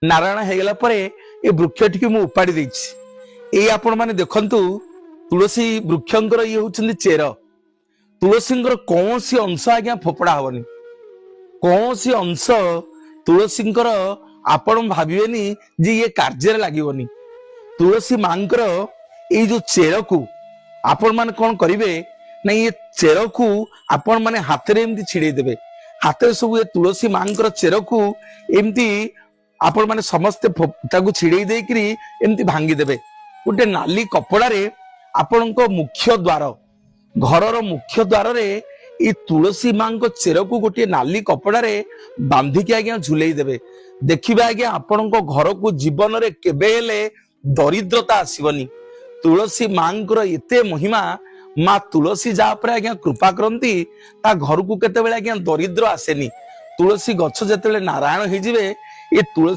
नारायण हेगला परे ए वृक्ष टी मु उपाड़ी देछि। ए आपण माने देखंतु तुलसी वृक्षंकर ये होचंदी चेर। तुलसींकर कौन सी अंश आज्ञा फोपड़ा हबनी, कौन सी अंश तुलसींकर आपण भाबिबेनी जे ये कार्य लागिबनी। तुलसी मांकर ये जो चेर को आपण माने कौन करिवे ना, ये चेर को आपण माने हाथ रे एमती छिड़े देबे। हाथ सब ये तुलसी मांकर चेर को एमती आपण माने समस्ते ताकू छिड़े देकरी एमती भांगी देबे। गोटे नाली कपड़ा रे आपणको मुख्य द्वार, घरर मुख्य द्वार रे ये तुलसी मां को चेर को गोटे नाली कपड़ा रे बांधिकी आज्ञा झुलई देबे। देखिबे आज्ञा आपणको घर को जीवन रे केबे हेले दरिद्रता आसीबनी। तुलसी मांकर एते महिमा, माँ तुलसी जा पर आज्ञा कृपा करंती ता घर को केते बेले आज्ञा दरिद्र आसेनी। तुलसी गछ जेतेबेले नारायण होई जिवे, ये तुलसी